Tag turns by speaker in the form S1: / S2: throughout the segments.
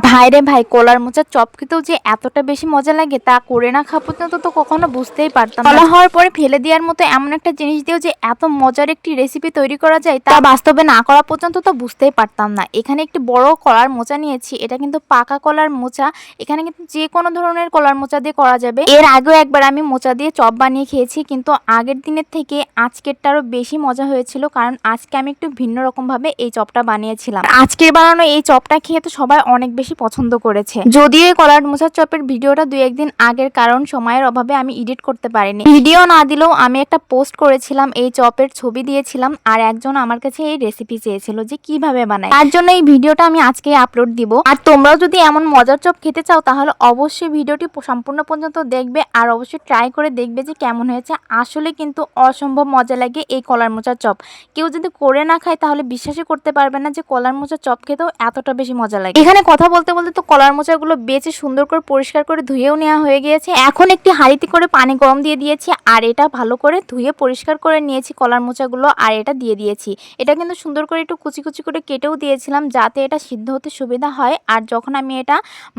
S1: ভাইরে ভাই, কলার মোচার চপ খেতেও যে এতটা বেশি মজা লাগে তা করে না খাওয়া পর্যন্ত তো কখনো বুঝতেই পারতাম না। কলা হওয়ার পরে ফেলে দেওয়ার মতো এমন একটা জিনিস দিয়েও যে এত মজার একটি রেসিপি তৈরি করা যায় তা বাস্তবে না করা পর্যন্ত তো বুঝতেই পারতাম না। এখানে একটি বড় কলার মোচা নিয়েছি, এটা কিন্তু পাকা কলার মোচা। এখানে কিন্তু যে কোনো ধরনের কলার মোচা দিয়ে করা যাবে। এর আগেও একবার আমি মোচা দিয়ে চপ বানিয়ে খেয়েছি, কিন্তু আগের দিনের থেকে আজকেরটা আরো বেশি মজা হয়েছিল, কারণ আজকে আমি একটু ভিন্ন রকম ভাবে এই চপটা বানিয়েছিলাম। আজকের বানানো এই চপটা খেয়ে তো সবাই অনেক বেশি পছন্দ করেছে। যদিও এই কলার মোচার চপের ভিডিওটা 2-1 দিন আগের, কারণ সময়ের অভাবে আমি এডিট করতে পারিনি। ভিডিও না দিলেও আমি একটা পোস্ট করেছিলাম, এই চপের ছবি দিয়েছিলাম, আর একজন আমার কাছে এই রেসিপি চেয়েছিল যে কিভাবে বানায়। তার জন্য এই ভিডিওটা আমি আজকে আপলোড দিব। আর তোমরাও যদি এমন মজার চপ খেতে চাও তাহলে অবশ্যই ভিডিওটি সম্পূর্ণ পর্যন্ত দেখবে, আর অবশ্যই ট্রাই করে দেখবে যে কেমন হয়েছে। আসলে কিন্তু অসম্ভব মজা লাগে এই কলার মোচার চপ। কেউ যদি করে না খায় তাহলে বিশ্বাসই করতে পারবে না যে কলার মোচার চপ খেতেও এতটা বেশি মজা লাগে। এখানে কথা বলতে বলতে তো কলার মোচাগুলো বেছে সুন্দর করে পরিষ্কার করে ধুয়েও নেওয়া হয়ে গিয়েছে। এখন একটি হাঁড়িতে করে পানি গরম দিয়ে দিয়েছি, আর এটা ভালো করে ধুয়ে পরিষ্কার করে নিয়েছি কলার মোচাগুলো, আর এটা দিয়ে দিয়েছি। এটা কিন্তু সুন্দর করে একটু কুচি কুচি করে কেটেও দিয়েছিলাম যাতে এটা সিদ্ধ হতে সুবিধা হয়, আর যখন আমি এটা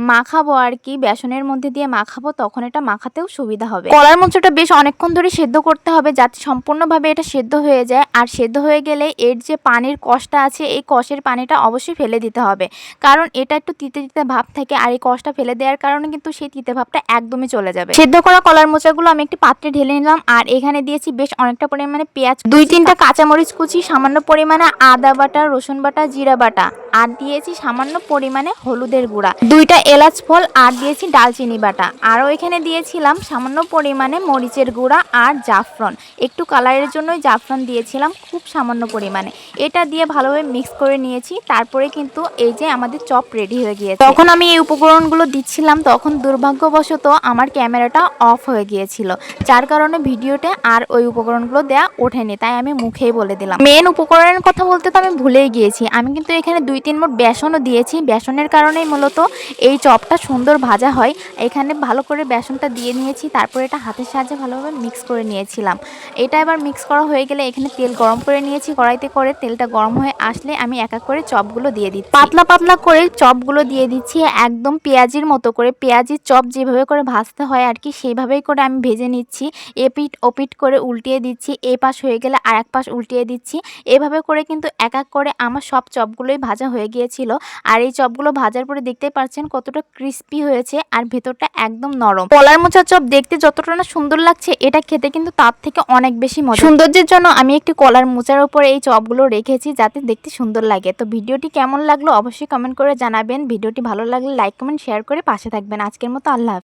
S1: মাখাবো আর কি বেসনের মধ্যে দিয়ে মাখাবো তখন এটা মাখাতেও সুবিধা হবে। কলার মোচাটা বেশ অনেকক্ষণ ধরে সেদ্ধ করতে হবে যাতে সম্পূর্ণভাবে এটা সেদ্ধ হয়ে যায়, আর সেদ্ধ হয়ে গেলে এর যে পানির কষটা আছে এই কষের পানিটা অবশ্যই ফেলে দিতে হবে, কারণ এটা একটু তিতে তিতে ভাব থাকে, আর এই কষটা ফেলে দেওয়ার কারণে কিন্তু সেই তিতে ভাবটা একদমই চলে যাবে। সেদ্ধ করা কলার মোচাগুলো আমি একটি পাত্রে ঢেলে নিলাম, আর এখানে দিয়েছি বেশ অনেকটা পরিমাণে পেঁয়াজ, 2-3টা কাঁচামরিচ কুচি, সামান্য পরিমাণে আদা বাটা, রসুন বাটা, জিরা বাটা, আর দিয়েছি সামান্য পরিমাণে হলুদের গুঁড়া, 2টা এলাচ ফল, আর দিয়েছি ডালচিনি বাটা, আরও এখানে দিয়েছিলাম সামান্য পরিমাণে মরিচের গুঁড়া আর জাফরান, একটু কালারের জন্যই জাফরান দিয়েছিলাম খুব সামান্য পরিমাণে। এটা দিয়ে ভালোভাবে মিক্স করে নিয়েছি। তারপরে কিন্তু এই যে আমাদের চপ রেডি হয়ে গিয়েছে। তখন আমি এই উপকরণগুলো দিচ্ছিলাম তখন দুর্ভাগ্যবশত আমার ক্যামেরাটা অফ হয়ে গিয়েছিল, যার কারণে ভিডিওতে আর ওই উপকরণগুলো দেয়া ওঠেনি, তাই আমি মুখেই বলে দিলাম। মেন উপকরণের কথা বলতে তো আমি ভুলেই গিয়েছি, আমি কিন্তু এখানে 2-3 মুঠ বেসনও দিয়েছি। বেসনের কারণেই মূলত এই চপটা সুন্দর ভাজা হয়। এখানে ভালো করে বেসনটা দিয়ে নিয়েছি, তারপরে এটা হাতের সাহায্যে ভালোভাবে মিক্স করে নিয়েছিলাম। এটা এবার মিক্স করা হয়ে গেলে এখানে তেল গরম করে নিয়েছি কড়াইতে করে। তেলটা গরম হয়ে আসলে আমি এক এক করে চপগুলো দিয়ে দিচ্ছি, পাতলা পাতলা করে চপগুলো দিয়ে দিচ্ছি, একদম পেঁয়াজির মতো করে। পেঁয়াজির চপ যেভাবে করে ভাজতে হয় আর কি সেইভাবেই করে আমি ভেজে নিচ্ছি। এপিট ওপিট করে উল্টিয়ে দিচ্ছি, এই পাশ হয়ে গেলে আর এক পাশ উল্টিয়ে দিচ্ছি। এভাবে করে কিন্তু এক এক করে আমার সব চপগুলোই ভাজা হয়ে গিয়েছিল। আর এই চপগুলো ভাজার পরে দেখতেই পাচ্ছেন কতটা ক্রিস্পি হয়েছে, আর ভেতরটা একদম নরম। কলার মোচার চপ দেখতে যতটা না সুন্দর লাগছে, এটা খেতে কিন্তু তার থেকে অনেক বেশি মজা। সৌন্দর্যের জন্য আমি একটি কলার মোচার উপরে এই চপগুলো রেখেছি যাতে দেখতে সুন্দর লাগে। তো ভিডিওটি কেমন লাগলো অবশ্যই কমেন্ট করে জানাবেন। ভিডিওটি ভালো লাগলে লাইক কমেন্ট শেয়ার করে পাশে থাকবেন। আজকের মতো আল্লাহ হাফেজ।